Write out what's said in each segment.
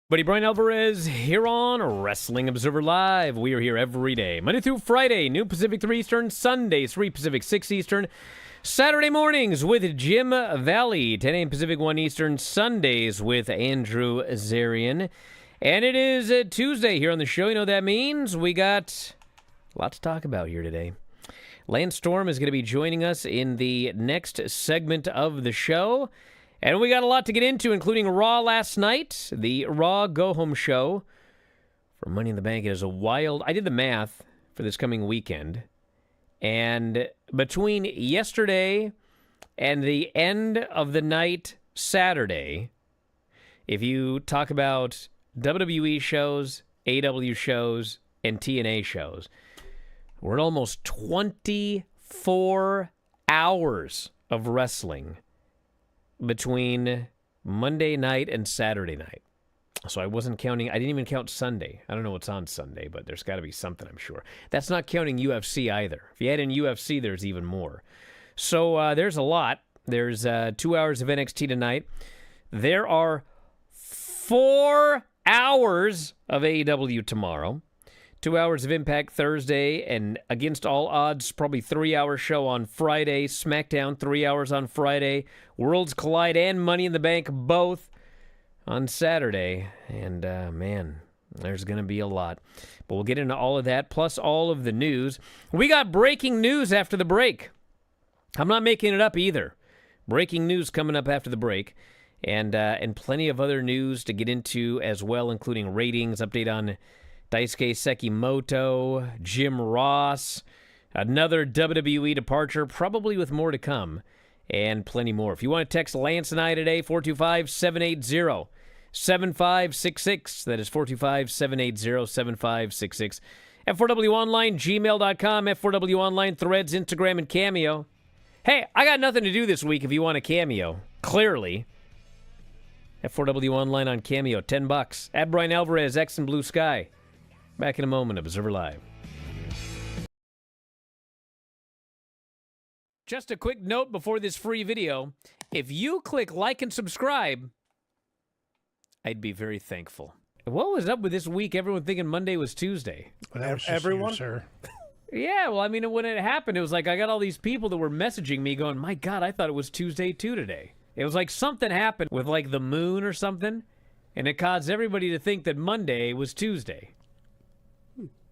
Buddy Bryan Alvarez here on Wrestling Observer Live. We are here every day, Monday through Friday, noon Pacific 3 Eastern, Sundays 3 Pacific 6 Eastern, Saturday mornings with Jim Valley, 10 a.m. Pacific 1 Eastern, Sundays with Andrew Zarian. And it is a Tuesday here on the show. You know what that means? We got a lot to talk about here today. Lance Storm is going to be joining us in the next segment of the show. And we got a lot to get into, including Raw last night, the Raw Go-Home show for Money in the Bank. It is a wild... I did the math for this coming weekend. And between yesterday and the end of the night Saturday, if you talk about WWE shows, AW shows, and TNA shows, we're at almost 24 hours of wrestling between Monday night and Saturday night. So I wasn't counting. I didn't even count Sunday. I don't know what's on Sunday, but there's got to be something, I'm sure. That's not counting UFC either. If you add in UFC, there's even more. So there's a lot. There's 2 hours of NXT tonight. There are 4 hours of AEW tomorrow. 2 hours of Impact Thursday, and against all odds, probably 3-hour show on Friday. SmackDown, 3 hours on Friday. Worlds Collide and Money in the Bank, both on Saturday. And, man, there's going to be a lot. But we'll get into all of that, plus all of the news. We got breaking news after the break. I'm not making it up either. Breaking news coming up after the break. And plenty of other news to get into as well, including ratings, update on Daisuke Sekimoto, Jim Ross, another WWE departure, probably with more to come, and plenty more. If you want to text Lance and I today, 425-780-7566. That is 425-780-7566. F4W Online, gmail.com, F4W Online, Threads, Instagram, and Cameo. Hey, I got nothing to do this week if you want a Cameo, clearly. F4W Online on Cameo, $10. At Bryan Alvarez, X and Blue Sky. Back in a moment, Observer Live. Just a quick note before this free video. If you click like and subscribe, I'd be very thankful. What was up with this week? Everyone thinking Monday was Tuesday. Well, that was just Everyone? you, sir. Yeah, well, I mean, when it happened, it was like I got all these people that were messaging me going, my God, I thought it was Tuesday too today. It was like something happened with like the moon or something, and it caused everybody to think that Monday was Tuesday.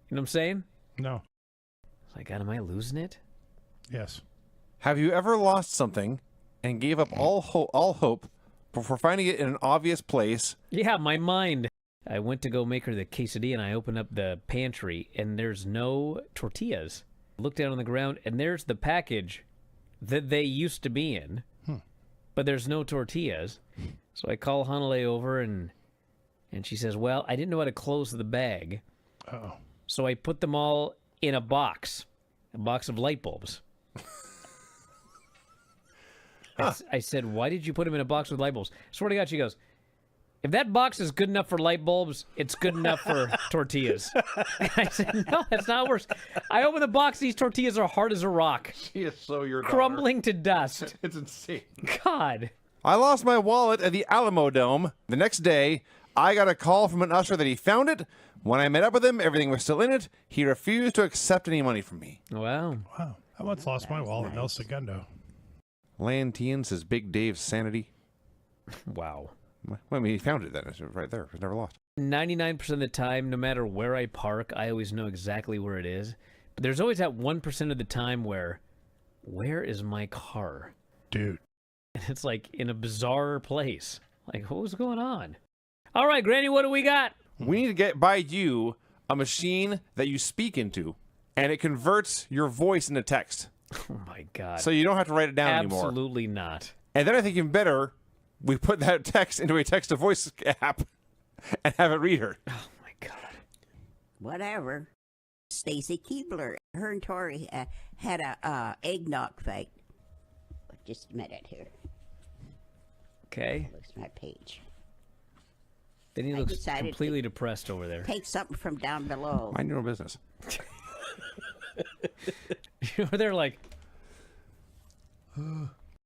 You know what I'm saying? No. It's like, God, am I losing it? Yes. Have you ever lost something and gave up all hope before finding it in an obvious place? Yeah, my mind. I went to go make her the quesadilla, and I opened up the pantry, and there's no tortillas. I looked down on the ground, and there's the package that they used to be in, but there's no tortillas. So I call Hanale over, and she says, well, I didn't know how to close the bag. Uh-oh. So I put them all in a box of light bulbs. I said, why did you put them in a box with light bulbs? Swear to God, she goes, if that box is good enough for light bulbs, it's good enough for tortillas. I said, no, that's not worse. I open the box, these tortillas are hard as a rock. She is so your daughter. Crumbling to dust. It's insane. God. I lost my wallet at the Alamo Dome. The next day, I got a call from an usher that he found it. When I met up with him, everything was still in it. He refused to accept any money from me. Wow. Wow. I once lost my wallet in El Segundo. Lantian says Big Dave's sanity. Wow. Well, I mean, he found it then. It's right there. It's never lost. 99% of the time, no matter where I park, I always know exactly where it is. But there's always that 1% of the time where is my car? Dude. And it's like in a bizarre place. Like, what was going on? All right, Granny, what do we got? We need to buy you a machine that you speak into, and it converts your voice into text. Oh, my God. So you don't have to write it down anymore. Absolutely not. And then I think even better, we put that text into a text-to-voice app and have it read her. Oh, my God. Whatever. Stacy Keebler, her and Tori had a eggnog fight. Just a minute here. Okay. Looks at my page. Then he I looks decided completely depressed over there. Take something from down below. Mind your own business. You're there like...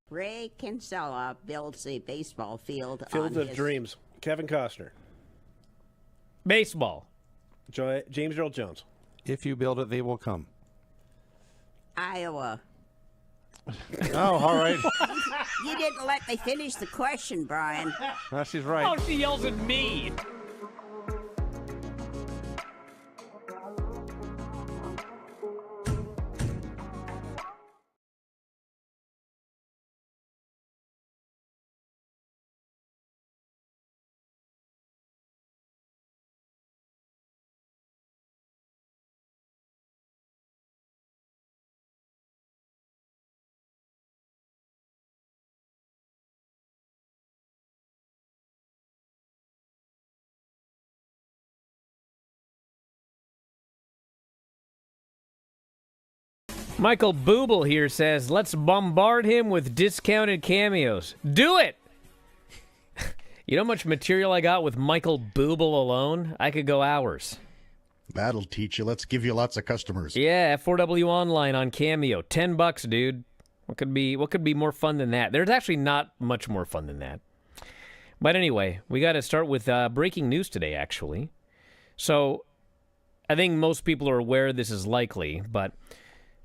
Ray Kinsella builds a baseball field Field on of his... Dreams. Kevin Costner. Baseball. James Earl Jones. If you build it, they will come. Iowa. Oh, all right. You didn't let me finish the question, Brian. No, she's right. Oh, she yells at me. Michael Booble here says, let's bombard him with discounted cameos. Do it! You know how much material I got with Michael Booble alone? I could go hours. That'll teach you. Let's give you lots of customers. Yeah, F4W Online on Cameo. $10, dude. What could be more fun than that? There's actually not much more fun than that. But anyway, we got to start with breaking news today, actually. So, I think most people are aware this is likely, but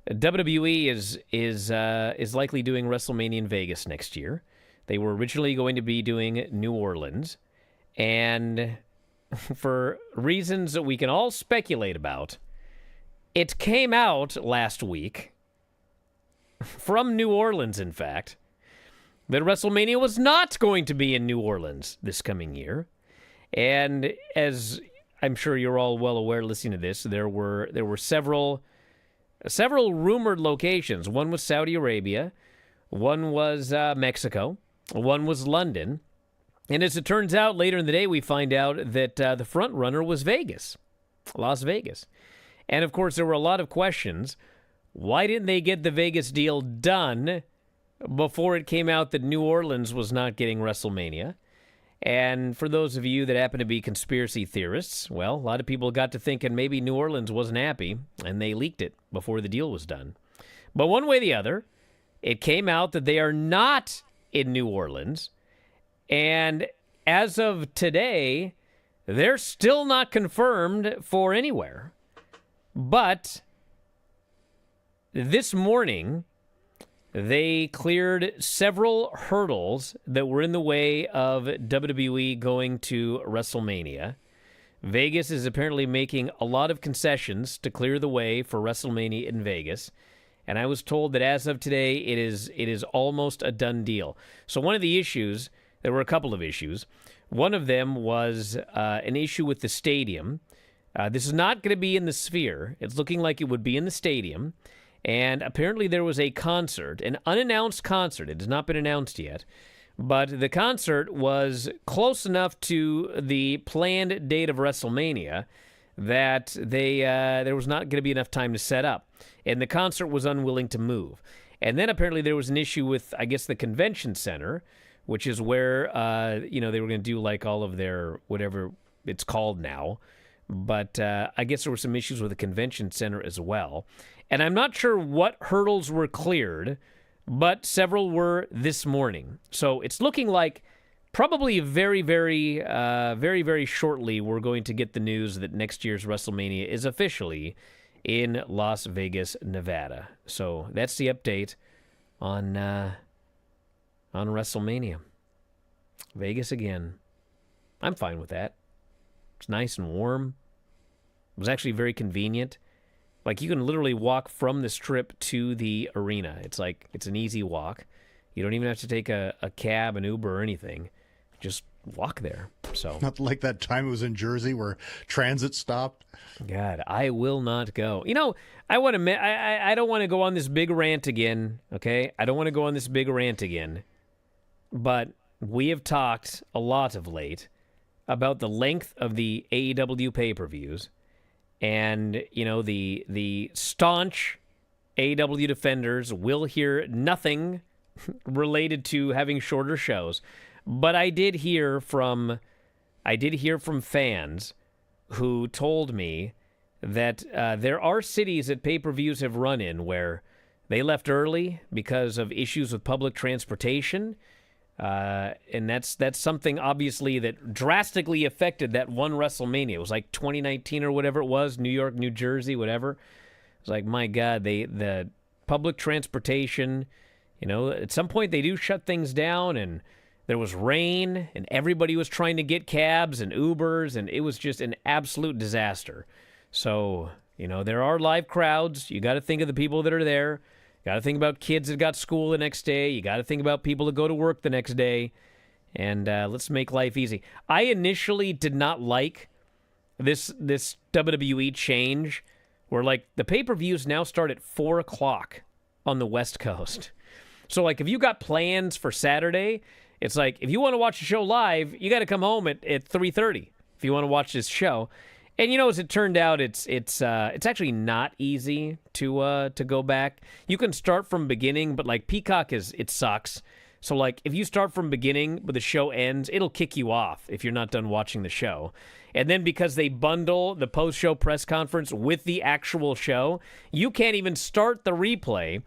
WWE is likely doing WrestleMania in Vegas next year. They were originally going to be doing New Orleans, and for reasons that we can all speculate about, it came out last week from New Orleans, in fact, that WrestleMania was not going to be in New Orleans this coming year. And as I'm sure you're all well aware listening to this, there were several rumored locations. One was Saudi Arabia, one was Mexico, one was London. And as it turns out, later in the day, we find out that the front runner was Vegas, Las Vegas. And of course, there were a lot of questions. Why didn't they get the Vegas deal done before it came out that New Orleans was not getting WrestleMania? And for those of you that happen to be conspiracy theorists, well, a lot of people got to thinking maybe New Orleans wasn't happy, and they leaked it before the deal was done. But one way or the other, it came out that they are not in New Orleans, and as of today, they're still not confirmed for anywhere. But this morning, they cleared several hurdles that were in the way of WWE going to WrestleMania. Vegas is apparently making a lot of concessions to clear the way for WrestleMania in Vegas. And I was told that as of today, it is almost a done deal. So one of the issues, there were a couple of issues. One of them was an issue with the stadium. This is not going to be in the Sphere. It's looking like it would be in the stadium. And apparently there was a concert, an unannounced concert. It has not been announced yet. But the concert was close enough to the planned date of WrestleMania that there was not going to be enough time to set up. And the concert was unwilling to move. And then apparently there was an issue with, I guess, the convention center, which is where, they were going to do like all of their, whatever it's called now. But I guess there were some issues with the convention center as well. And I'm not sure what hurdles were cleared, but several were this morning. So it's looking like probably very, very, very shortly we're going to get the news that next year's WrestleMania is officially in Las Vegas, Nevada. So that's the update on WrestleMania. Vegas again. I'm fine with that. It's nice and warm. It was actually very convenient. Like, you can literally walk from the Strip to the arena. It's like, it's an easy walk. You don't even have to take a cab, an Uber, or anything. Just walk there. So Not like that time it was in Jersey where transit stopped. God, I will not go. You know, I want to. I don't want to go on this big rant again. Okay, I don't want to go on this big rant again. But we have talked a lot of late about the length of the AEW pay-per-views, and the staunch AEW defenders will hear nothing related to having shorter shows. But I did hear from fans who told me that there are cities that pay-per-views have run in where they left early because of issues with public transportation. And that's something, obviously, that drastically affected that one WrestleMania. It was like 2019 or whatever it was, New York, New Jersey, whatever. It's like, my God, the public transportation, at some point they do shut things down, and there was rain, and everybody was trying to get cabs and Ubers, and it was just an absolute disaster. So, there are live crowds. You got to think of the people that are there. Got to think about kids that got school the next day. You got to think about people that go to work the next day. And let's make life easy. I initially did not like this WWE change where, like, the pay-per-views now start at 4 o'clock on the West Coast. So, like, if you got plans for Saturday, it's like, if you want to watch the show live, you got to come home at 3:30 if you want to watch this show. And as it turned out, it's actually not easy to go back. You can start from beginning, but like Peacock it sucks. So like if you start from beginning but the show ends, it'll kick you off if you're not done watching the show. And then because they bundle the post-show press conference with the actual show, you can't even start the replay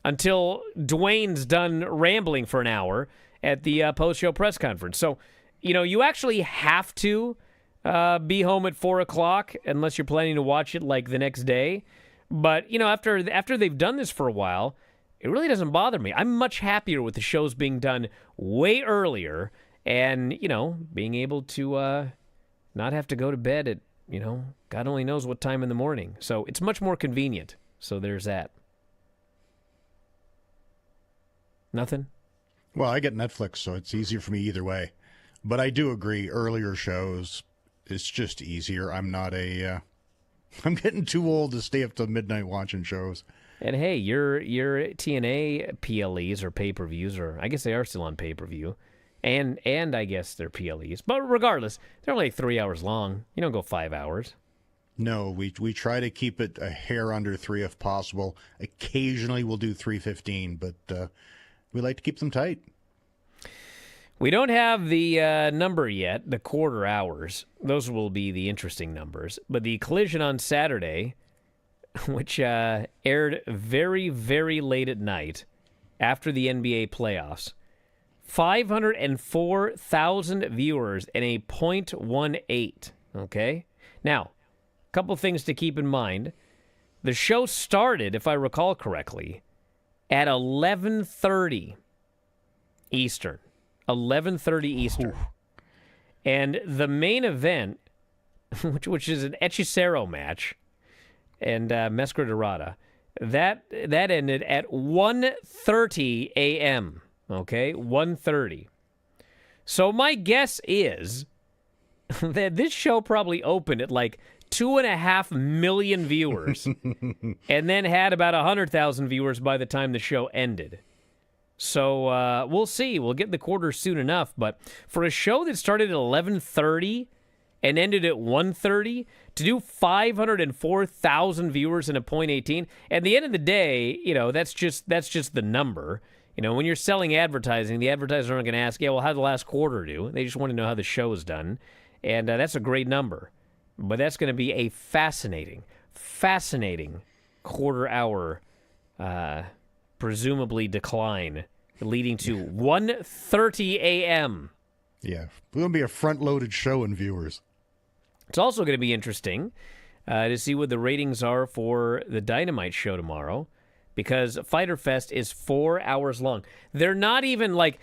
until Dwayne's done rambling for an hour at the post-show press conference. So, you actually have to be home at 4 o'clock unless you're planning to watch it like the next day. But, after they've done this for a while, it really doesn't bother me. I'm much happier with the shows being done way earlier and, being able to not have to go to bed at, God only knows what time in the morning. So it's much more convenient. So there's that. Nothing? Well, I get Netflix, so it's easier for me either way. But I do agree, earlier shows, it's just easier. I'm getting too old to stay up till midnight watching shows. And hey, your TNA PLEs or pay-per-views, or I guess they are still on pay-per-view, and I guess they're PLEs. But regardless, they're only 3 hours long. You don't go 5 hours. No, we try to keep it a hair under 3 if possible. Occasionally we'll do 3:15, but we like to keep them tight. We don't have the number yet, the quarter hours. Those will be the interesting numbers. But the Collision on Saturday, which aired very, very late at night after the NBA playoffs, 504,000 viewers and a .18, okay? Now, a couple things to keep in mind. The show started, if I recall correctly, at 11:30 Eastern. 11:30 Eastern. Ooh. And the main event, which is an Hechicero match, and Máscara Dorada, that ended at 1:30 a.m., okay? 1:30. So my guess is that this show probably opened at like 2.5 million viewers and then had about 100,000 viewers by the time the show ended. So we'll see. We'll get the quarters soon enough. But for a show that started at 11:30 and ended at 1:30, to do 504,000 viewers in a .18, at the end of the day, that's just the number. When you're selling advertising, the advertisers aren't going to ask, well, how'd the last quarter do? They just want to know how the show is done. And that's a great number. But that's going to be a fascinating quarter hour presumably decline, leading to 1:30 a.m. Yeah, it's going to be a front-loaded show in viewers. It's also going to be interesting to see what the ratings are for the Dynamite show tomorrow, because Fyter Fest is 4 hours long. They're not even like,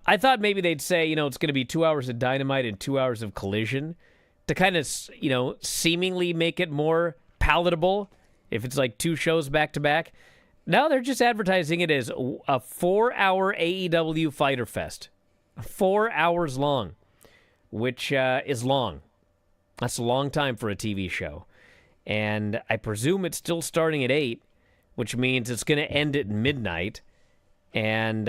I thought maybe they'd say, it's going to be 2 hours of Dynamite and 2 hours of Collision to kind of, seemingly make it more palatable if it's like two shows back-to-back. No, they're just advertising it as a 4-hour AEW Fyter Fest. 4 hours long, which is long. That's a long time for a TV show. And I presume it's still starting at 8, which means it's going to end at midnight. And,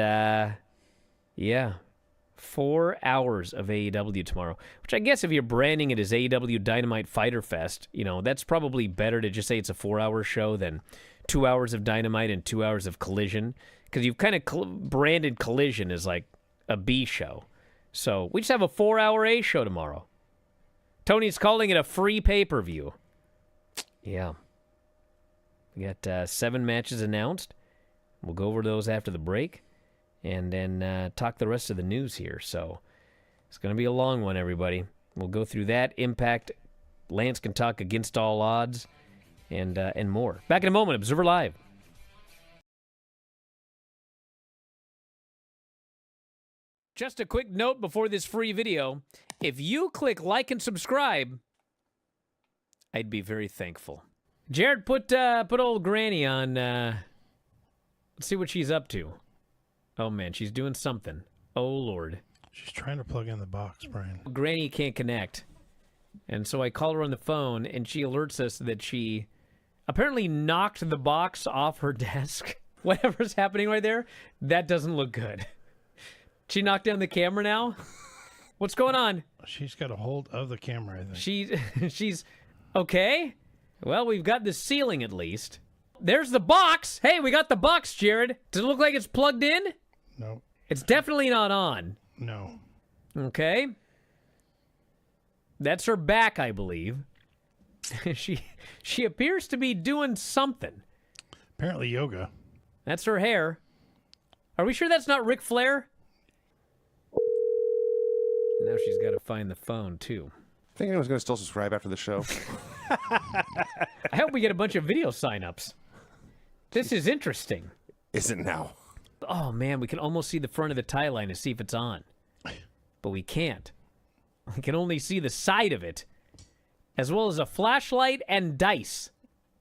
4 hours of AEW tomorrow, which I guess if you're branding it as AEW Dynamite Fyter Fest, that's probably better to just say it's a 4-hour show than 2 hours of Dynamite and 2 hours of Collision, because you've kind of branded Collision as like a B show. So we just have a 4-hour A show tomorrow. Tony's calling it a free pay-per-view. Yeah. We got 7 matches announced. We'll go over those after the break. and then talk the rest of the news here. So it's going to be a long one, everybody. We'll go through that. Impact, Lance can talk against all odds, and more. Back in a moment, Observer Live. Just a quick note before this free video. If you click like and subscribe, I'd be very thankful. Jared, put old Granny on. Let's see what she's up to. Oh, man, she's doing something. Oh, Lord. She's trying to plug in the box, Brian. Granny can't connect. And so I call her on the phone, and she alerts us that she apparently knocked the box off her desk. Whatever's happening right there, that doesn't look good. She knocked down the camera now? What's going on? She's got a hold of the camera, I think. She's okay. Well, we've got the ceiling at least. There's the box. Hey, we got the box, Jared. Does it look like it's plugged in? No. It's definitely not on. No. Okay. That's her back, I believe. She appears to be doing something. Apparently yoga. That's her hair. Are we sure that's not Ric Flair? Now she's got to find the phone, too. Think anyone's going to still subscribe after the show? I hope we get a bunch of video signups. This is interesting. Is it now? Oh, man, we can almost see the front of the tie line to see if it's on. But we can't. We can only see the side of it, as well as a flashlight and dice.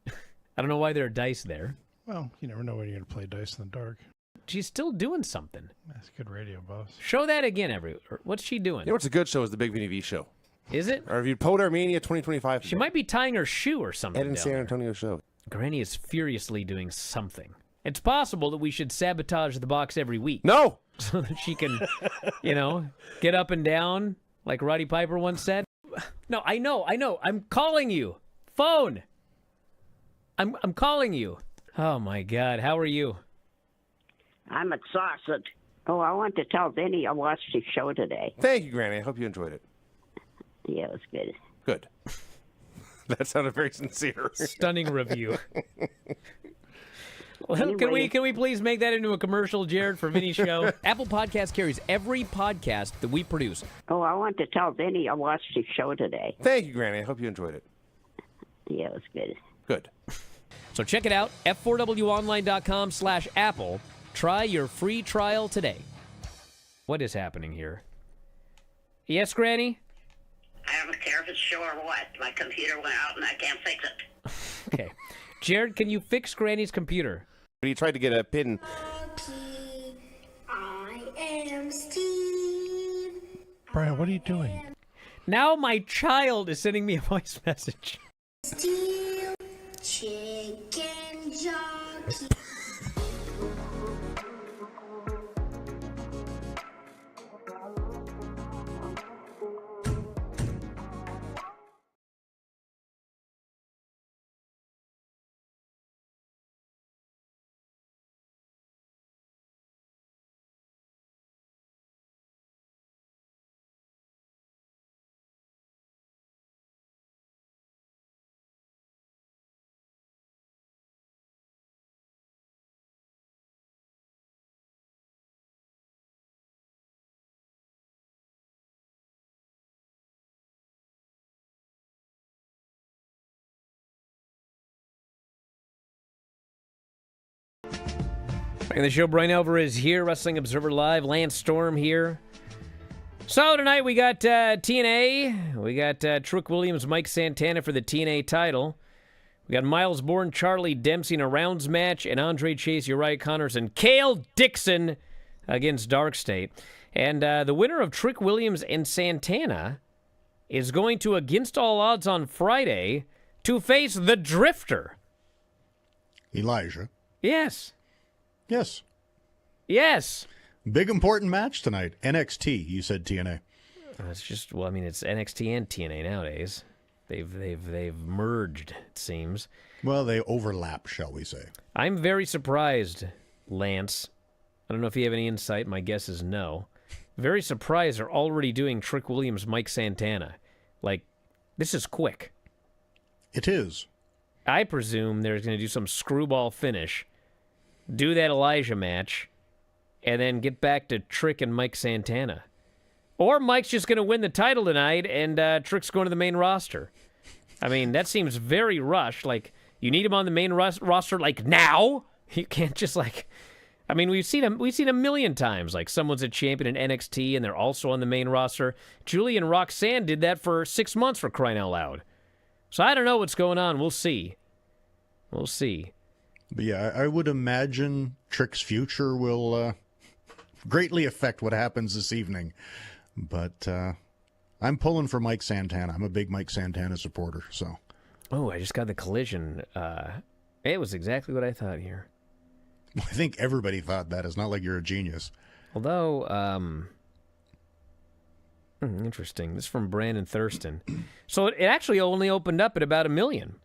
I don't know why there are dice there. Well, you never know when you're going to play dice in the dark. She's still doing something. That's good radio, boss. Show that again, what's she doing? You know what's a good show is the Big Vinny V show. Is it? I reviewed Poet Armenia 2025. She might be tying her shoe or something. Ed and down San there. Antonio show. Granny is furiously doing something. It's possible that we should sabotage the box every week. No! So that she can, get up and down, like Roddy Piper once said. No, I know. I'm calling you. Phone. I'm calling you. Oh, my God. How are you? I'm exhausted. Oh, I want to tell Vinny I watched his show today. Thank you, Granny. I hope you enjoyed it. Yeah, it was good. Good. That sounded very sincere. Stunning review. Well, Anyway. can we please make that into a commercial, Jared, for Vinny's show? Apple Podcast carries every podcast that we produce. Oh, I want to tell Vinny I watched his show today. Thank you, Granny. I hope you enjoyed it. Yeah, it was good. Good. So check it out, f4wonline.com/Apple. Try your free trial today. What is happening here? Yes, Granny? I don't care if it's show or what. My computer went out and I can't fix it. Okay. Jared, can you fix Granny's computer? He tried to get a pin. I am Steve. Brian, what are you doing? Now my child is sending me a voice message. Steve, chicken jockey. Back in the show, Bryan Alvarez here, Wrestling Observer Live. Lance Storm here. So tonight we got TNA. We got Trick Williams, Mike Santana for the TNA title. We got Miles Bourne, Charlie Dempsey in a rounds match, and Andre Chase, Uriah Connors, and Cale Dixon against Dark State. And the winner of Trick Williams and Santana is going to, against all odds on Friday, to face the Drifter. Elijah. Yes. Yes. Yes. Big important match tonight. NXT, you said TNA. It's just, well, I mean, it's NXT and TNA nowadays. They've merged, it seems. Well, they overlap, shall we say. I'm very surprised, Lance. I don't know if you have any insight. My guess is no. Very surprised they're already doing Trick Williams, Mike Santana. Like, this is quick. It is. I presume they're going to do some screwball finish, do that Elijah match, and then get back to Trick and Mike Santana. Or Mike's just going to win the title tonight, and Trick's going to the main roster. I mean, that seems very rushed. Like, you need him on the main roster, like, now? You can't just, like... I mean, we've seen a million times. Like, someone's a champion in NXT, and they're also on the main roster. Julie and Roxanne did that for 6 months, for crying out loud. So I don't know what's going on. We'll see. We'll see. But yeah, I would imagine Trick's future will greatly affect what happens this evening. But I'm pulling for Mike Santana. I'm a big Mike Santana supporter. So. Oh, I just got the collision. It was exactly what I thought here. I think everybody thought that. It's not like you're a genius. Although, interesting. This is from Brandon Thurston. So it actually only opened up at about 1 million.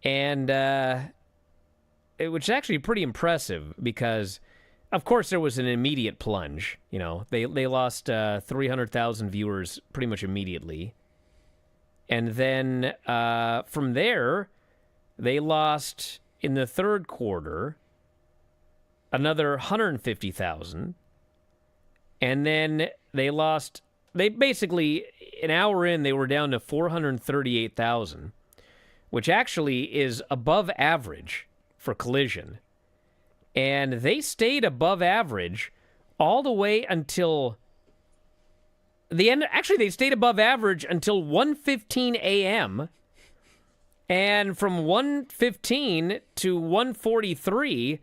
And which is actually pretty impressive because, of course, there was an immediate plunge. You know, they lost 300,000 viewers pretty much immediately. And then from there, they lost, in the third quarter, another 150,000. And then they basically, an hour in, they were down to 438,000, which actually is above average for Collision. And they stayed above average all the way until the end. Actually, they stayed above average until 1:15 a.m. And from 1:15 to 1:43,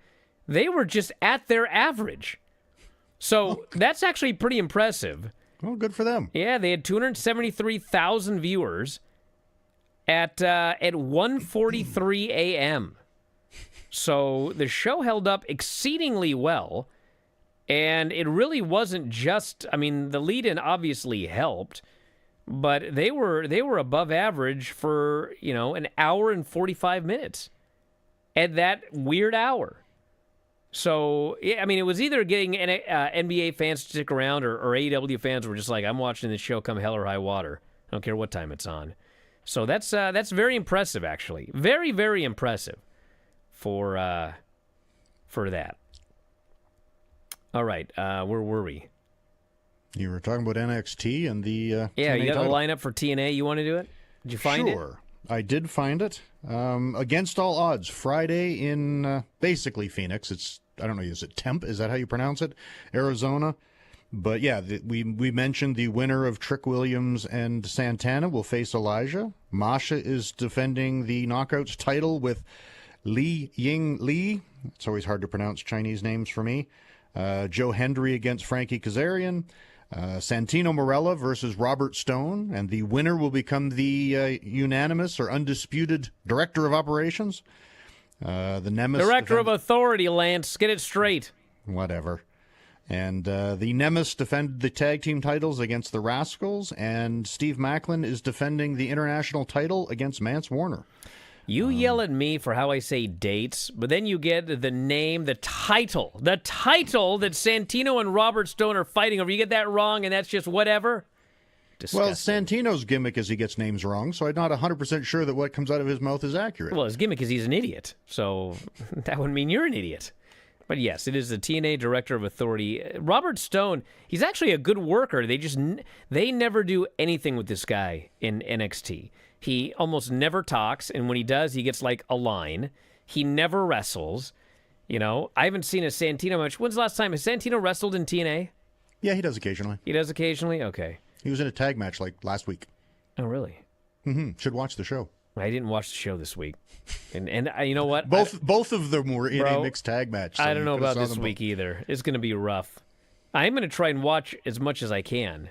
they were just at their average. So that's actually pretty impressive. Well, good for them. Yeah, they had 273,000 viewers at 1:43 a.m. So the show held up exceedingly well, and it really wasn't just, I mean, the lead-in obviously helped, but they were above average for, you know, an hour and 45 minutes at that weird hour. So, yeah, I mean, it was either getting NBA fans to stick around or AEW fans were just like, I'm watching this show come hell or high water. I don't care what time it's on. So that's very impressive, actually. Very, very impressive for that. All right, where were we? You were talking about NXT and the yeah, TNA you got title. a lineup for TNA. You want to do it? Did you find it? Sure. I did find it. Against all odds, Friday in basically Phoenix. I don't know, is it Temp? Is that how you pronounce it? Arizona. But yeah, we mentioned the winner of Trick Williams and Santana will face Elijah. Masha is defending the Knockouts title with Li Ying Li. It's always hard to pronounce Chinese names for me. Joe Hendry against Frankie Kazarian. Santino Marella versus Robert Stone, and the winner will become the unanimous or undisputed director of operations. The Nemesis Director of Authority, Lance. Get it straight. Whatever. And the Nemesis defended the tag team titles against the Rascals, and Steve Macklin is defending the international title against Mance Warner. You yell at me for how I say dates, but then you get the name, the title that Santino and Robert Stone are fighting over. You get that wrong, and that's just whatever? Disgusting. Well, Santino's gimmick is he gets names wrong, so I'm not 100% sure that what comes out of his mouth is accurate. Well, his gimmick is he's an idiot, so that would mean you're an idiot. But yes, it is the TNA Director of Authority. Robert Stone, he's actually a good worker. They never do anything with this guy in NXT. He almost never talks, and when he does, he gets like a line. He never wrestles. You know, I haven't seen a Santino match. When's the last time? Has Santino wrestled in TNA? Yeah, he does occasionally. He does occasionally? Okay. He was in a tag match like last week. Oh, really? Mm-hmm. Should watch the show. I didn't watch the show this week. And you know what? Both of them were in a mixed tag match. So I don't know about this week either. It's going to be rough. I'm going to try and watch as much as I can.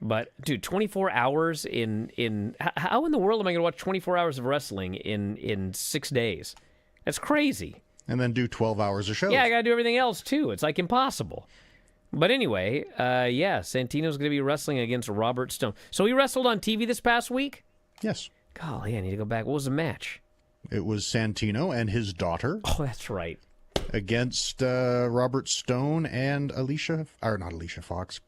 But, dude, 24 hours in how in the world am I going to watch 24 hours of wrestling in 6 days? That's crazy. And then do 12 hours of shows. Yeah, I got to do everything else, too. It's like impossible. But anyway, yeah, Santino's going to be wrestling against Robert Stone. So he wrestled on TV this past week? Yes. Golly, I need to go back. What was the match? It was Santino and his daughter. Oh, that's right. Against Robert Stone and not Alicia Fox.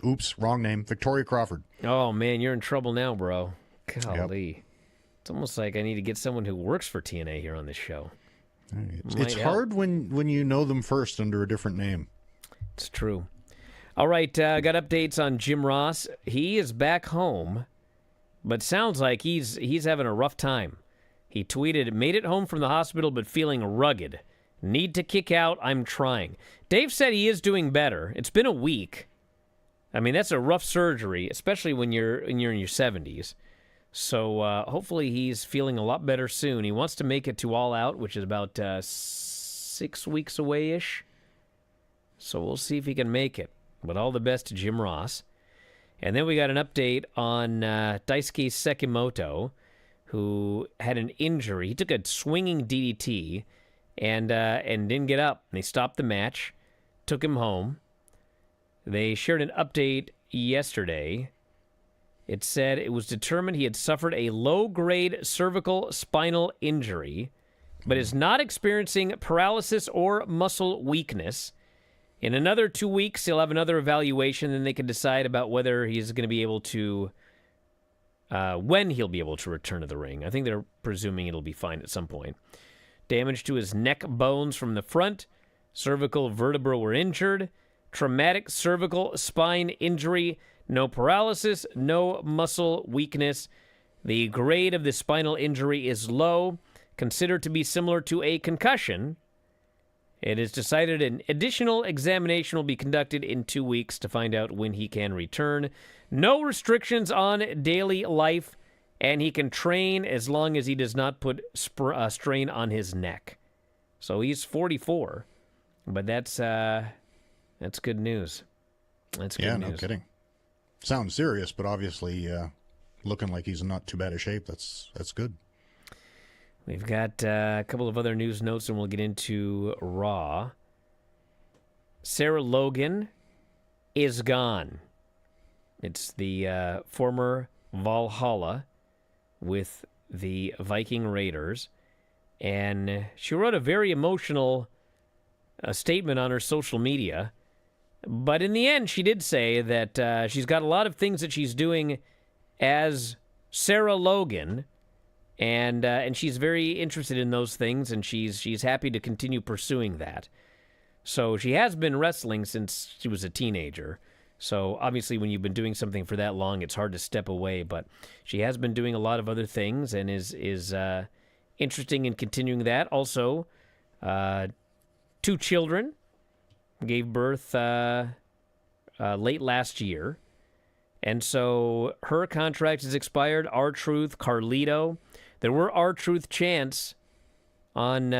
Oops, wrong name. Victoria Crawford. Oh, man, you're in trouble now, bro. Golly. Yep. It's almost like I need to get someone who works for TNA here on this show. It's hard when you know them first under a different name. It's true. All right, got updates on Jim Ross. He is back home, but sounds like he's having a rough time. He tweeted, "Made it home from the hospital, but feeling rugged. Need to kick out. I'm trying." Dave said he is doing better. It's been a week. I mean, that's a rough surgery, especially when you're in your 70s. So hopefully he's feeling a lot better soon. He wants to make it to All Out, which is about 6 weeks away-ish. So we'll see if he can make it. But all the best to Jim Ross. And then we got an update on Daisuke Sekimoto, who had an injury. He took a swinging DDT and didn't get up. They stopped the match, took him home. They shared an update yesterday. It said it was determined he had suffered a low-grade cervical spinal injury, but is not experiencing paralysis or muscle weakness. In another 2 weeks, he'll have another evaluation, and they can decide about whether he's going to be able to, when he'll be able to return to the ring. I think they're presuming it'll be fine at some point. Damage to his neck bones from the front. Cervical vertebrae were injured. Traumatic cervical spine injury. No paralysis, no muscle weakness. The grade of the spinal injury is low, considered to be similar to a concussion. It is decided an additional examination will be conducted in 2 weeks to find out when he can return. No restrictions on daily life, and he can train as long as he does not put strain on his neck. So he's 44, but that's good news. That's good news. No kidding. Sounds serious, but obviously looking like he's in not too bad a shape. That's good. We've got a couple of other news notes, and we'll get into Raw. Sarah Logan is gone. It's the former Valhalla with the Viking Raiders. And she wrote a very emotional statement on her social media. But in the end, she did say that she's got a lot of things that she's doing as Sarah Logan, and she's very interested in those things, and she's happy to continue pursuing that. So she has been wrestling since she was a teenager. So obviously, when you've been doing something for that long, it's hard to step away. But she has been doing a lot of other things, and is interesting in continuing that. Also, 2 children. Gave birth late last year. And so her contract has expired. R-Truth, Carlito. There were R-Truth chants on...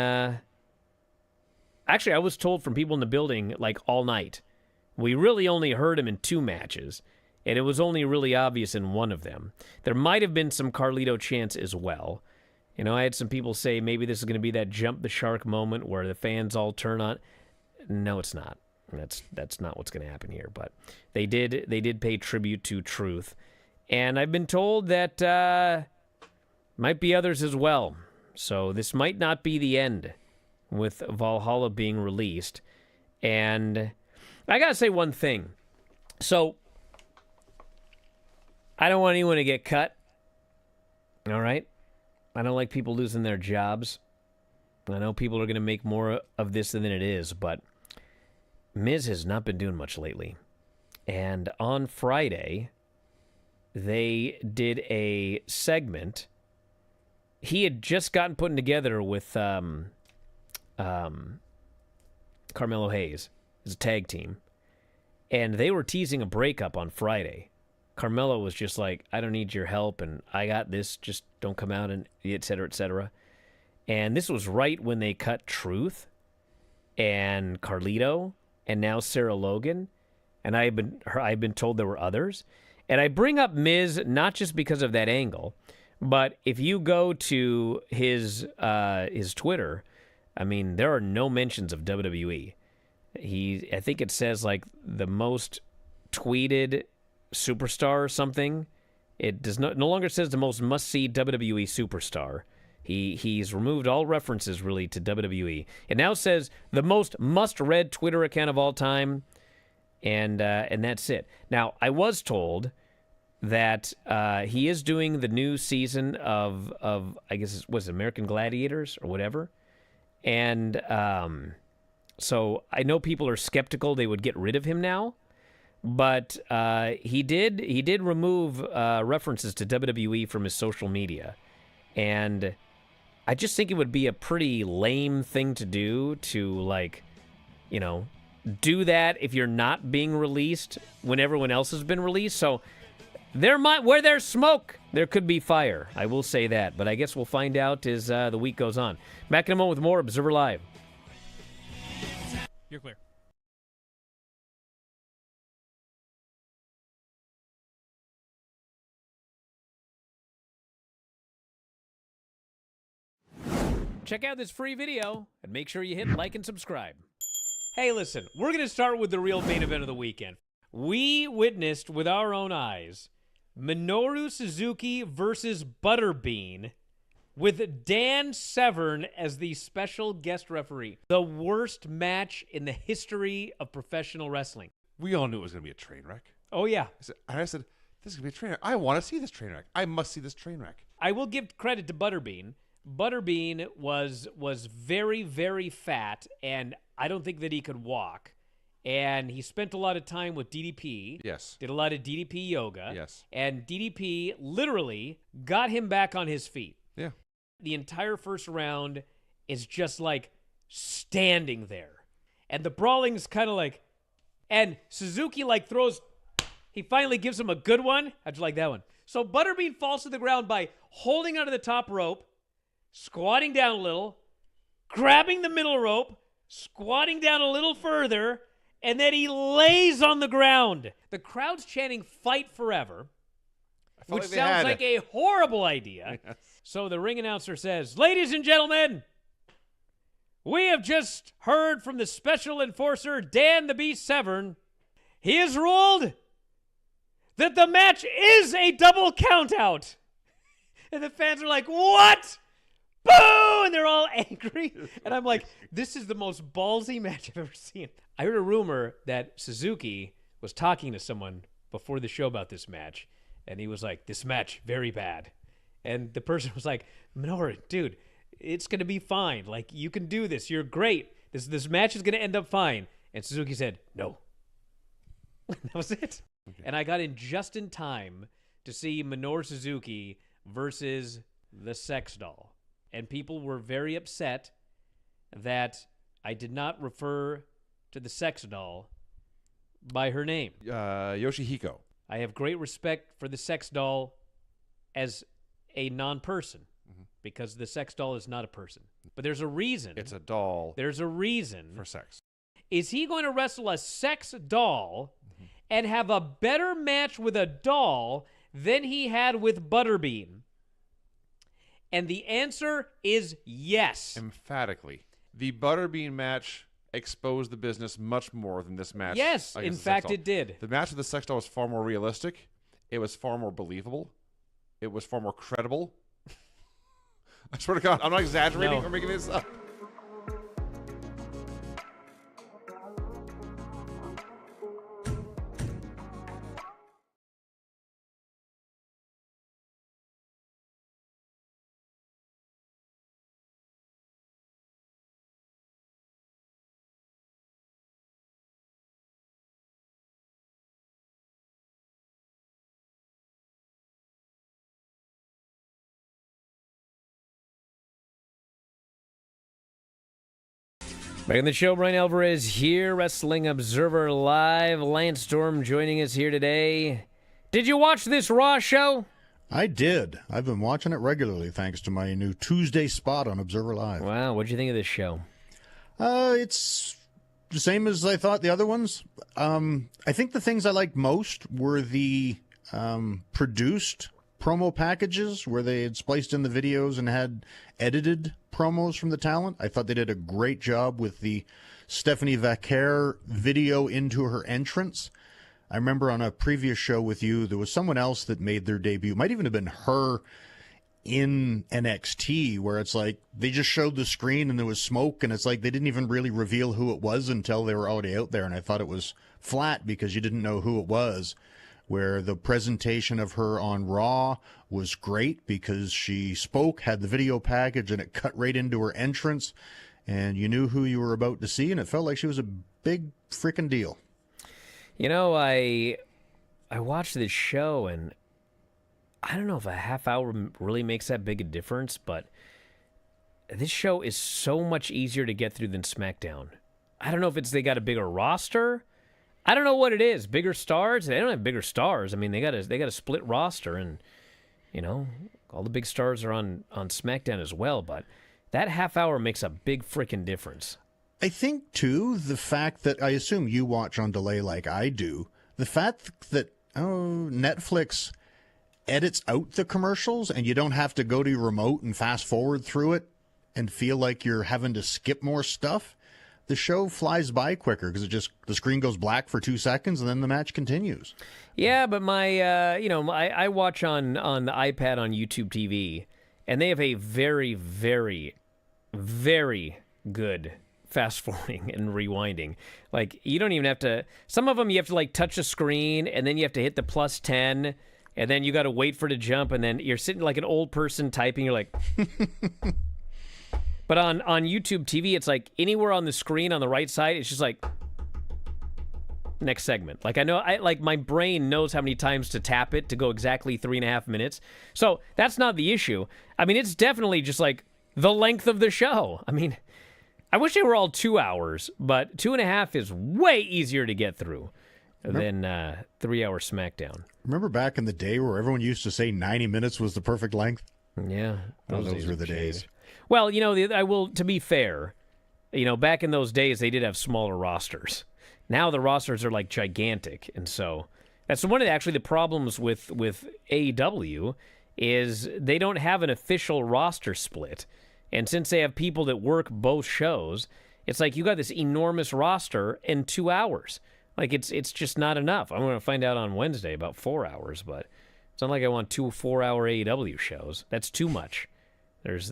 Actually, I was told from people in the building, like, all night. We really only heard him in 2 matches, and it was only really obvious in one of them. There might have been some Carlito chants as well. You know, I had some people say maybe this is going to be that jump the shark moment where the fans all turn on... No, it's not. That's not what's going to happen here. But they did pay tribute to Truth, and I've been told that might be others as well. So this might not be the end with Valhalla being released. And I gotta say one thing. So I don't want anyone to get cut. All right, I don't like people losing their jobs. I know people are going to make more of this than it is, but Miz has not been doing much lately. And on Friday, they did a segment. He had just gotten put together with Carmelo Hayes as a tag team. And they were teasing a breakup on Friday. Carmelo was just like, I don't need your help, and I got this, just don't come out, and et cetera, et cetera. And this was right when they cut Truth and Carlito and now Sarah Logan. And I've been told there were others. And I bring up Miz not just because of that angle, but if you go to his Twitter, I mean, there are no mentions of WWE. I think it says like the most tweeted superstar or something. It no longer says the most must-see WWE superstar. He's removed all references, really, to WWE. It now says the most must-read Twitter account of all time, and that's it. Now, I was told that he is doing the new season of I guess, was it American Gladiators or whatever, And so I know people are skeptical they would get rid of him now, but he did remove references to WWE from his social media. And I just think it would be a pretty lame thing to do to, like, you know, do that if you're not being released when everyone else has been released. So where there's smoke, there could be fire. I will say that. But I guess we'll find out as the week goes on. Back in a moment with more Observer Live. You're clear. Check out this free video and make sure you hit like and subscribe. Hey, listen, we're going to start with the real main event of the weekend. We witnessed with our own eyes Minoru Suzuki versus Butterbean with Dan Severn as the special guest referee. The worst match in the history of professional wrestling. We all knew it was going to be a train wreck. Oh, yeah. I said, this is going to be a train wreck. I want to see this train wreck. I must see this train wreck. I will give credit to Butterbean. Butterbean was very, very fat, and I don't think that he could walk. And he spent a lot of time with DDP. Yes. Did a lot of DDP yoga. Yes. And DDP literally got him back on his feet. Yeah. The entire first round is just like standing there. And the brawling's kind of like, and Suzuki like throws, he finally gives him a good one. How'd you like that one? So Butterbean falls to the ground by holding onto the top rope, squatting down a little, grabbing the middle rope, squatting down a little further, and then he lays on the ground. The crowd's chanting "Fight Forever," which sounds like a horrible idea. Yes. So the ring announcer says, "Ladies and gentlemen, we have just heard from the special enforcer, Dan the Beast Severn. He has ruled that the match is a double countout." And the fans are like, "What? Boo!" And they're all angry. And I'm like, this is the most ballsy match I've ever seen. I heard a rumor that Suzuki was talking to someone before the show about this match. And he was like, "This match, very bad." And the person was like, "Minoru, dude, it's going to be fine. Like, you can do this. You're great. This match is going to end up fine." And Suzuki said, "No." That was it. Okay. And I got in just in time to see Minoru Suzuki versus the Sex Doll. And people were very upset that I did not refer to the Sex Doll by her name. Yoshihiko. I have great respect for the Sex Doll as a non-person because the Sex Doll is not a person. But there's a reason. It's a doll. There's a reason. For sex. Is he going to wrestle a sex doll and have a better match with a doll than he had with Butterbean? And the answer is yes. Emphatically. The Butterbean match exposed the business much more than this match. Yes, in fact it did. The match with the Sex Doll was far more realistic. It was far more believable. It was far more credible. I swear to God, I'm not exaggerating or making this up. Back in the show, Bryan Alvarez here, Wrestling Observer Live. Lance Storm joining us here today. Did you watch this Raw show? I did. I've been watching it regularly thanks to my new Tuesday spot on Observer Live. Wow, what'd you think of this show? It's the same as I thought the other ones. I think the things I liked most were the produced promo packages where they had spliced in the videos and had edited promos from the talent. I thought they did a great job with the Stephanie Vaquer video into her entrance. I remember on a previous show with you, there was someone else that made their debut. Might even have been her in NXT, where it's like they just showed the screen and there was smoke, and it's like they didn't even really reveal who it was until they were already out there. And I thought it was flat because you didn't know who it was. Where the presentation of her on Raw was great because she spoke, had the video package, and it cut right into her entrance. and you knew who you were about to see, and it felt like she was a big freaking deal. You know, I watched this show, and I don't know if a half hour really makes that big a difference, but this show is so much easier to get through than SmackDown. I don't know if it's they got a bigger roster. I don't know what it is. Bigger stars? They don't have bigger stars. I mean, they got a split roster, and you know, all the big stars are on SmackDown as well. But that half hour makes a big freaking difference. I think, too, the fact that I assume you watch on delay like I do, the fact that Netflix edits out the commercials and you don't have to go to your remote and fast forward through it and feel like you're having to skip more stuff, the show flies by quicker because the screen goes black for 2 seconds and then the match continues. Yeah, but I watch on the iPad on YouTube TV, and they have a very, very, very good fast forwarding and rewinding. Like, you don't even have to, some of them you have to like touch the screen and then you have to hit the +10 and then you got to wait for it to jump and then you're sitting like an old person typing. You're like, but on YouTube TV, it's like anywhere on the screen on the right side, it's just like next segment. Like my brain knows how many times to tap it to go exactly 3.5 minutes. So that's not the issue. I mean, it's definitely just like the length of the show. I mean, I wish they were all 2 hours, but 2.5 is way easier to get through than 3 hour SmackDown. Remember back in the day where everyone used to say 90 minutes was the perfect length? Yeah. Those were the days. Well, you know, I will, to be fair, you know, back in those days, they did have smaller rosters. Now the rosters are like gigantic. And so that's one of the problems with AEW is they don't have an official roster split. And since they have people that work both shows, it's like you got this enormous roster in 2 hours. Like, it's just not enough. I'm going to find out on Wednesday about 4 hours, but it's not like I want 2 4-hour AEW shows. That's too much. There's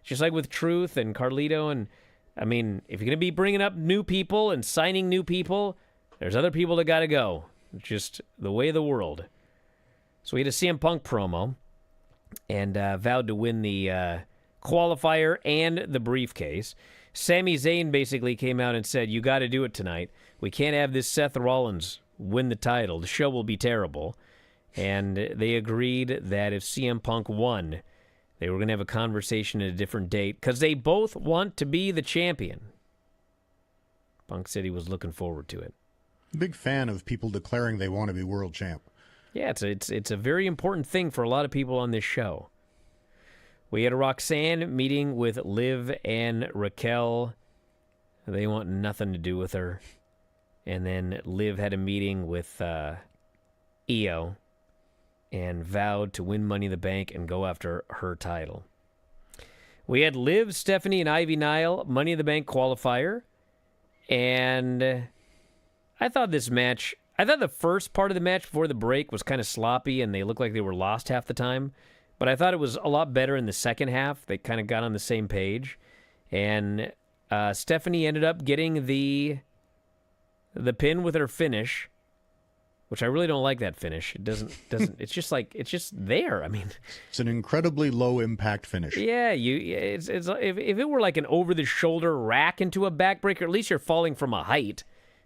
just like with Truth and Carlito, and I mean, if you're going to be bringing up new people and signing new people, there's other people that got to go. It's just the way of the world. So we had a CM Punk promo and vowed to win the qualifier and the briefcase. Sami Zayn basically came out and said, you got to do it tonight. We can't have this Seth Rollins win the title. The show will be terrible. And they agreed that if CM Punk won, they were going to have a conversation at a different date because they both want to be the champion. Punk said he was looking forward to it. Big fan of people declaring they want to be world champ. Yeah, it's a very important thing for a lot of people on this show. We had a Roxanne meeting with Liv and Raquel. They want nothing to do with her. And then Liv had a meeting with Io and vowed to win Money in the Bank and go after her title. We had Liv, Stephanie, and Ivy Nile Money in the Bank qualifier. And I thought the first part of the match before the break was kind of sloppy and they looked like they were lost half the time. But I thought it was a lot better in the second half. They kind of got on the same page. And Stephanie ended up getting the pin with her finish, which I really don't like that finish. It doesn't it's just there. I mean, it's an incredibly low impact finish. Yeah, if it were like an over the shoulder rack into a backbreaker, at least you're falling from a height.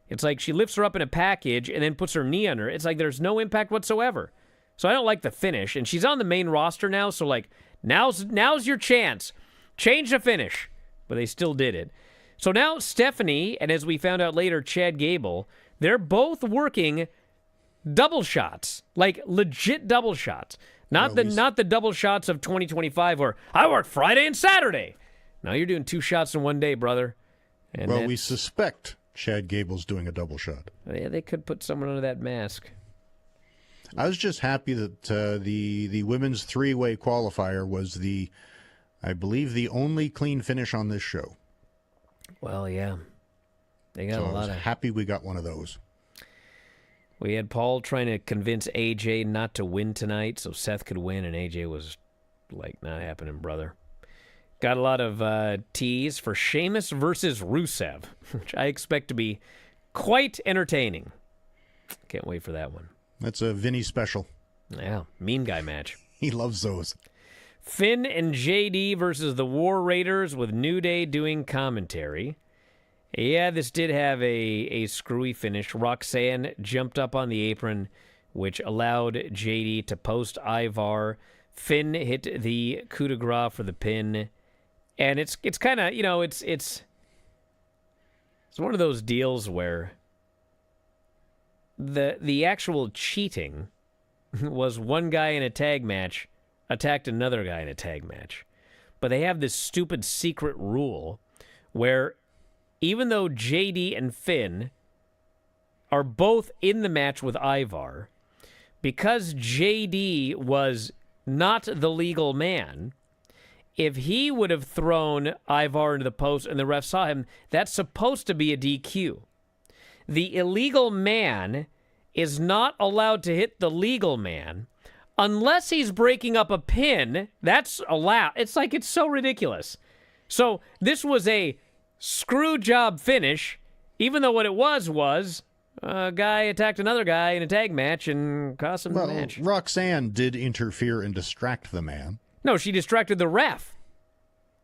It's like she lifts her up in a package and then puts her knee on her. It's like there's no impact whatsoever. So I don't like the finish, and she's on the main roster now, so like now's your chance. Change the finish. But they still did it. So now Stephanie, and as we found out later, Chad Gable, they're both working double shots, like legit double shots. Not the double shots of 2025 where I work Friday and Saturday. Now you're doing 2 shots in one day, brother. And we suspect Chad Gable's doing a double shot. Yeah, they could put someone under that mask. I was just happy that the women's 3-way qualifier was I believe, the only clean finish on this show. Well, yeah. They got a lot of... happy we got one of those. We had Paul trying to convince AJ not to win tonight so Seth could win, and AJ was like, not happening, brother. Got a lot of teas for Sheamus versus Rusev, which I expect to be quite entertaining. Can't wait for that one. That's a Vinny special. Yeah, mean guy match. He loves those. Finn and JD versus the War Raiders with New Day doing commentary. Yeah, this did have a screwy finish. Roxanne jumped up on the apron, which allowed JD to post Ivar. Finn hit the coup de grace for the pin. And it's kind of, it's one of those deals where the actual cheating was one guy in a tag match attacked another guy in a tag match. But they have this stupid secret rule where even though JD and Finn are both in the match with Ivar, because JD was not the legal man, if he would have thrown Ivar into the post and the ref saw him, that's supposed to be a DQ. The illegal man is not allowed to hit the legal man unless he's breaking up a pin. That's allowed. It's so ridiculous. So this was a screw job finish, even though what it was a guy attacked another guy in a tag match and cost him the match. Roxanne did interfere and distract the man. No, she distracted the ref.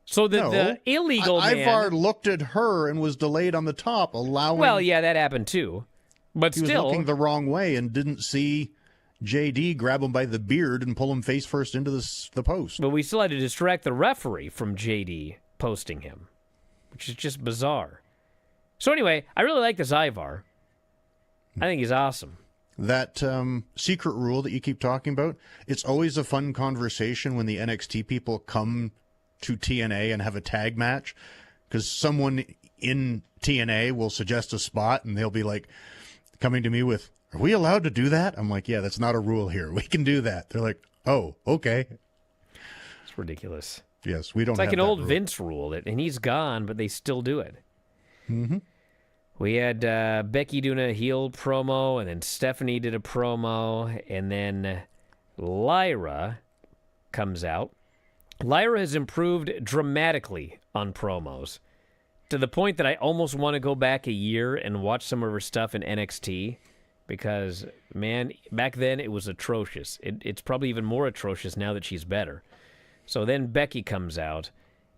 So the illegal man... Ivar looked at her and was delayed on the top, allowing... Well, yeah, that happened too. But he still... was looking the wrong way and didn't see JD grab him by the beard and pull him face first into the post. But we still had to distract the referee from JD posting him, which is just bizarre. So anyway, I really like this Ivar. I think he's awesome. That secret rule that you keep talking about, it's always a fun conversation when the NXT people come to TNA and have a tag match, because someone in TNA will suggest a spot and they'll be like coming to me with, "Are we allowed to do that?" I'm like, "Yeah, that's not a rule here. We can do that." They're like, "Oh, okay." It's ridiculous. Yes, we don't have It's like an that old rule. Vince rule, and he's gone, but they still do it. Mm-hmm. We had Becky doing a heel promo, and then Stephanie did a promo, and then Lyra comes out. Lyra has improved dramatically on promos, to the point that I almost want to go back a year and watch some of her stuff in NXT, because, man, back then it was atrocious. It's probably even more atrocious now that she's better. So then Becky comes out,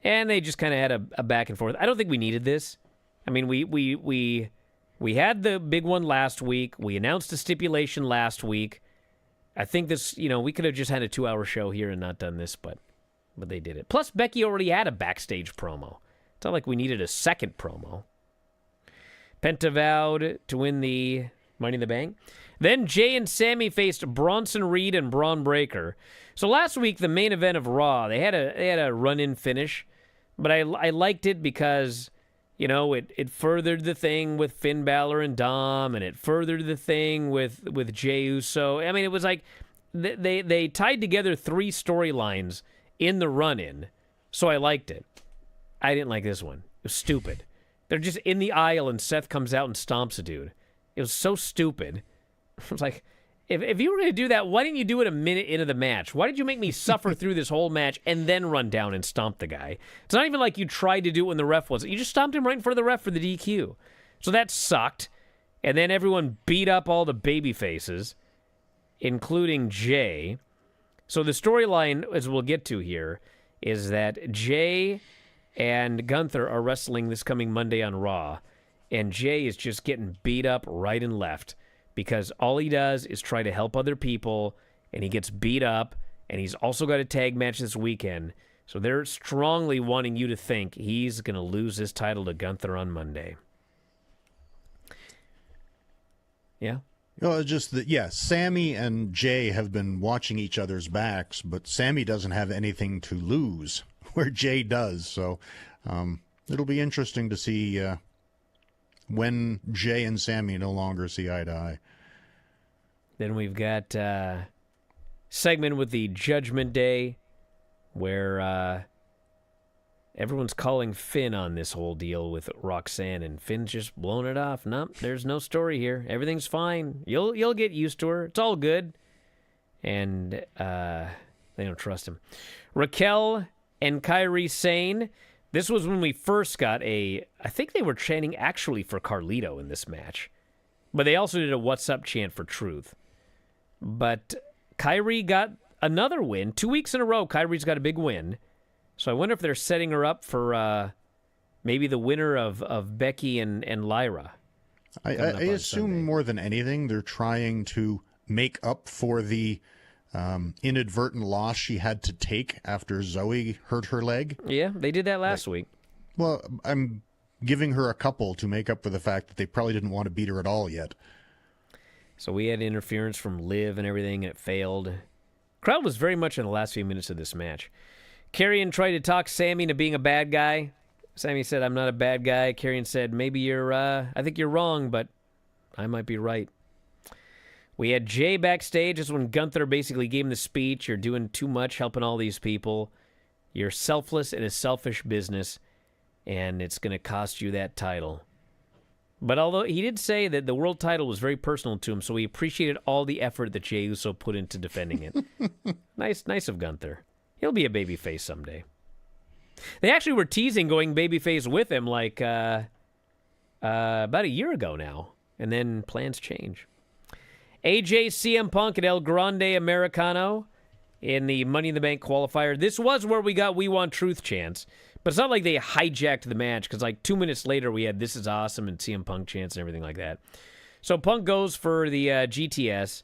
and they just kind of had a back and forth. I don't think we needed this. I mean, we had the big one last week. We announced a stipulation last week. I think this, we could have just had a 2-hour show here and not done this, but they did it. Plus, Becky already had a backstage promo. It's not like we needed a second promo. Penta vowed to win the Money in the Bank. Then Jay and Sammy faced Bronson Reed and Braun Breaker. So last week, the main event of Raw, they had a run-in finish, but I liked it because, it furthered the thing with Finn Balor and Dom, and it furthered the thing with Jey Uso. I mean, it was like they tied together 3 storylines in the run-in, so I liked it. I didn't like this one. It was stupid. They're just in the aisle, and Seth comes out and stomps a dude. It was so stupid. I was like, if you were going to do that, why didn't you do it a minute into the match? Why did you make me suffer through this whole match and then run down and stomp the guy? It's not even like you tried to do it when the ref wasn't. You just stomped him right in front of the ref for the DQ. So that sucked. And then everyone beat up all the baby faces, including Jay. So the storyline, as we'll get to here, is that Jay and Gunther are wrestling this coming Monday on Raw, and Jay is just getting beat up right and left because all he does is try to help other people, and he gets beat up, and he's also got a tag match this weekend. So they're strongly wanting you to think he's going to lose his title to Gunther on Monday. Yeah? Just that, yeah, Sammy and Jay have been watching each other's backs, but Sammy doesn't have anything to lose, where Jay does. So it'll be interesting to see when Jay and Sammy no longer see eye to eye. Then we've got a segment with the Judgment Day, where everyone's calling Finn on this whole deal with Roxanne, and Finn's just blowing it off. Nope, there's no story here. Everything's fine. You'll get used to her. It's all good. And they don't trust him. Raquel and Kairi Sane. This was when we first got I think they were chanting actually for Carlito in this match. But they also did a What's Up chant for Truth. But Kairi got another win. 2 weeks in a row, Kyrie's got a big win. So I wonder if they're setting her up for maybe the winner of Becky and Lyra. I assume Sunday. more than anything, they're trying to make up for the inadvertent loss she had to take after Zoe hurt her leg. Yeah, they did that last week. Well, I'm giving her a couple to make up for the fact that they probably didn't want to beat her at all yet. So we had interference from Liv and everything, and it failed. Crowd was very much in the last few minutes of this match. Karrion tried to talk Sammy into being a bad guy. Sammy said, I'm not a bad guy. Karrion said, maybe you're, I think you're wrong, but I might be right. We had Jay backstage. This is when Gunther basically gave him the speech. You're doing too much helping all these people. You're selfless in a selfish business, and it's going to cost you that title. But although he did say that the world title was very personal to him, so he appreciated all the effort that Jey Uso put into defending it. Nice of Gunther. He'll be a babyface someday. They actually were teasing going babyface with him like about a year ago now, and then plans change. AJ, CM Punk, and El Grande Americano in the Money in the Bank qualifier. This was where we got We Want Truth chants. But it's not like they hijacked the match, because like 2 minutes later we had This Is Awesome and CM Punk chants and everything like that. So Punk goes for the GTS.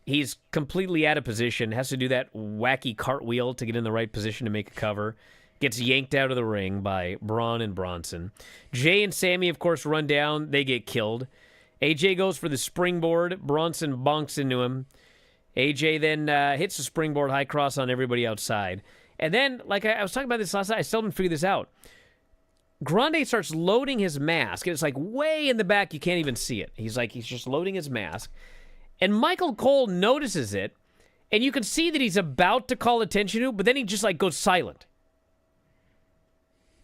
He's completely out of position, has to do that wacky cartwheel to get in the right position to make a cover. Gets yanked out of the ring by Braun and Bronson. Jay and Sammy, of course, run down. They get killed. AJ goes for the springboard. Bronson bonks into him. AJ then hits the springboard high cross on everybody outside. And then, like I was talking about this last night, I still haven't figured this out. Grande starts loading his mask, and it's like way in the back, you can't even see it. He's just loading his mask. And Michael Cole notices it, and you can see that he's about to call attention to it, but then he just like goes silent.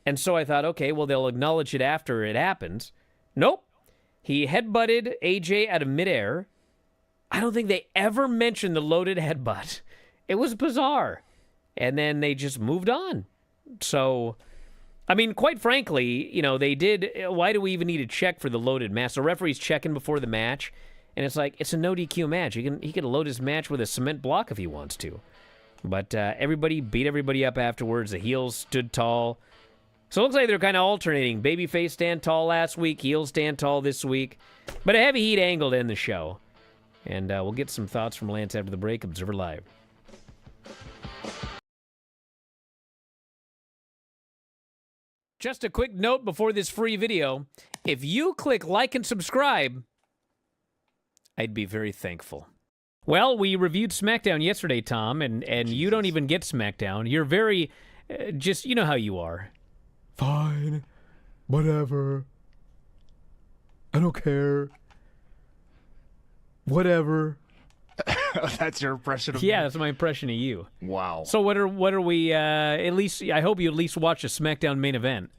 And so I thought, okay, well, they'll acknowledge it after it happens. Nope. He headbutted AJ out of midair. I don't think they ever mentioned the loaded headbutt. It was bizarre. And then they just moved on. So, I mean, quite frankly, they did. Why do we even need to check for the loaded mask? The referee's checking before the match, and it's like, it's a no DQ match. He can load his match with a cement block if he wants to. But everybody beat everybody up afterwards. The heels stood tall. So it looks like they're kind of alternating. Babyface stand tall last week, heels stand tall this week. But a heavy heat angle to end the show. And we'll get some thoughts from Lance after the break. Observer Live. Just a quick note before this free video. If you click like and subscribe, I'd be very thankful. Well, we reviewed SmackDown yesterday, Tom, and you don't even get SmackDown. You're very, just, you know how you are. Fine. Whatever. I don't care. Whatever. That's your impression of Yeah, me? that's my impression of you. Wow. So what are we, at least, I hope you at least watch a SmackDown main event.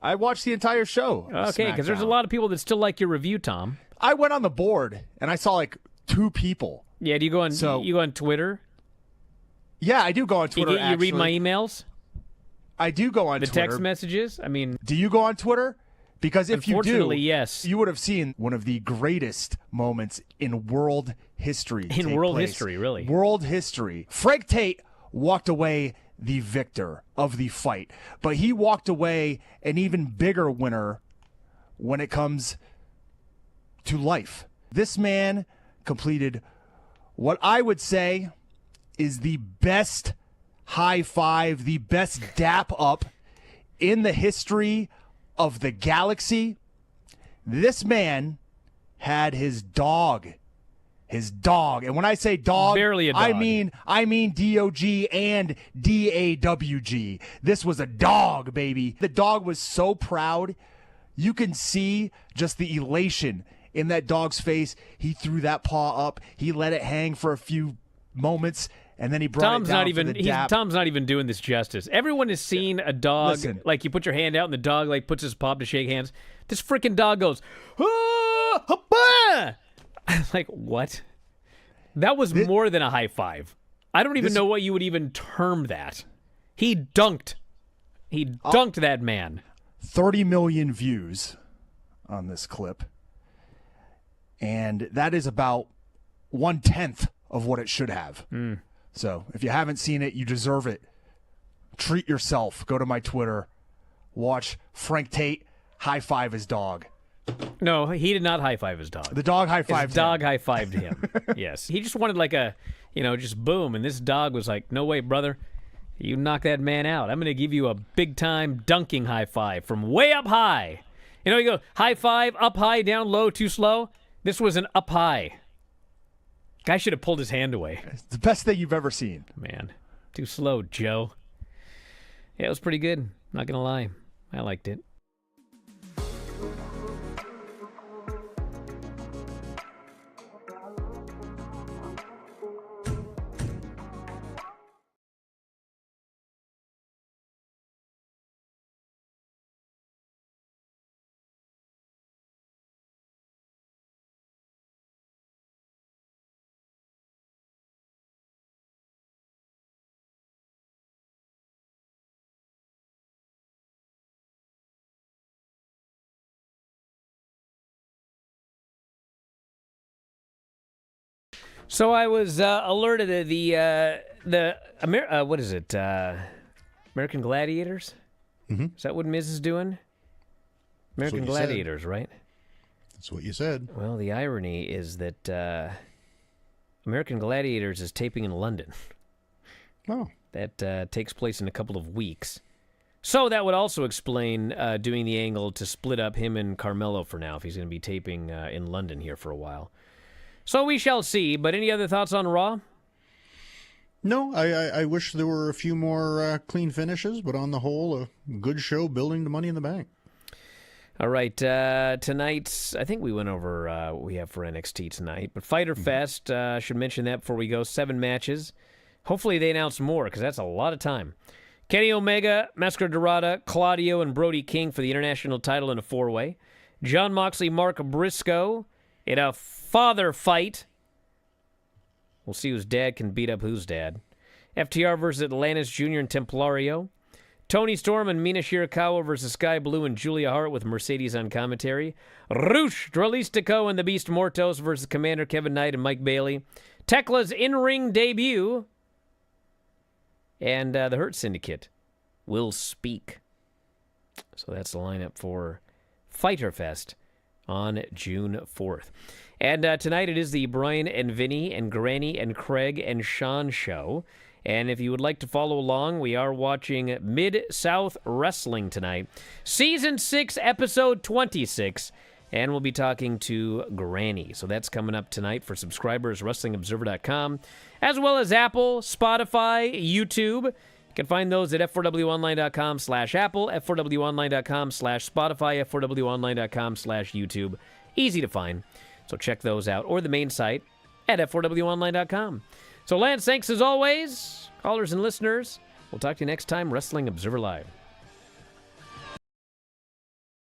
I watched the entire show. Okay, because there's a lot of people that still like your review, Tom. I went on the board, and I saw like 2 people. Yeah, do you go on Twitter? Yeah, I do go on Twitter, You read my emails? I do go on the Twitter. Text messages? I mean... Do you go on Twitter? Because if you do, unfortunately, yes. You would have seen one of the greatest moments in world history. In world history, really. World history. Frank Tate walked away the victor of the fight, but he walked away an even bigger winner when it comes to life. This man completed what I would say is the best high five, the best dap up in the history of the galaxy. This man had his dog. And when I say dog, barely a dog. I mean D-O-G and D-A-W-G. This was a dog, baby. The dog was so proud. You can see just the elation in that dog's face. He threw that paw up. He let it hang for a few moments, and then he brought it down for the dap. Tom's not even doing this justice. Everyone has seen a dog, Listen. like you put your hand out and the dog like puts his paw up to shake hands. This freaking dog goes, ah, hapa! Like, what? That was more than a high five. I don't even know what you would even term that. He dunked. He dunked that man. 30 million views on this clip. And that is about 1/10 of what it should have. So if you haven't seen it, you deserve it. Treat yourself. Go to my Twitter. Watch Frank Tate high-five his dog. No, he did not high-five his dog. The dog high-fived His dog him. high-fived him. Yes. He just wanted like a, just boom. And this dog was like, no way, brother. You knock that man out. I'm going to give you a big-time dunking high-five from way up high. You go high-five, up high, down low, too slow. This was an up high. Guy should have pulled his hand away. It's the best thing you've ever seen. Man, too slow, Joe. Yeah, it was pretty good. Not going to lie. I liked it. So I was alerted that what is it? American Gladiators? Mhm. Is that what Miz is doing? American what you said. Gladiators, right? That's what you said. Well, the irony is that American Gladiators is taping in London. Oh. That takes place in a couple of weeks. So that would also explain doing the angle to split up him and Carmelo for now, if he's going to be taping in London here for a while. So we shall see. But any other thoughts on Raw? No, I wish there were a few more clean finishes, but on the whole, a good show building to Money in the Bank. All right, tonight, I think we went over what we have for NXT tonight, but Fyter Fest, should mention that before we go, 7 matches. Hopefully they announce more, because that's a lot of time. Kenny Omega, Mascara Dorada, Claudio, and Brody King for the international title in a 4-way. John Moxley, Mark Briscoe in a father fight. We'll see whose dad can beat up whose dad. FTR versus Atlantis Jr. and Templario. Tony Storm and Mina Shirakawa versus Sky Blue and Julia Hart with Mercedes on commentary. Roosh Dralistico and the Beast Mortos versus Commander Kevin Knight and Mike Bailey. Tekla's in-ring debut. And the Hurt Syndicate will speak. So that's the lineup for Fyter Fest on June 4th. And tonight it is the Brian and Vinny and Granny and Craig and Sean show. And if you would like to follow along, we are watching Mid-South Wrestling tonight. Season 6, Episode 26. And we'll be talking to Granny. So that's coming up tonight for subscribers, WrestlingObserver.com, as well as Apple, Spotify, YouTube. You can find those at f4wonline.com/Apple, f4wonline.com/Spotify, f4wonline.com/YouTube. Easy to find. So check those out. Or the main site at f4wonline.com. So Lance, thanks as always. Callers and listeners, we'll talk to you next time, Wrestling Observer Live.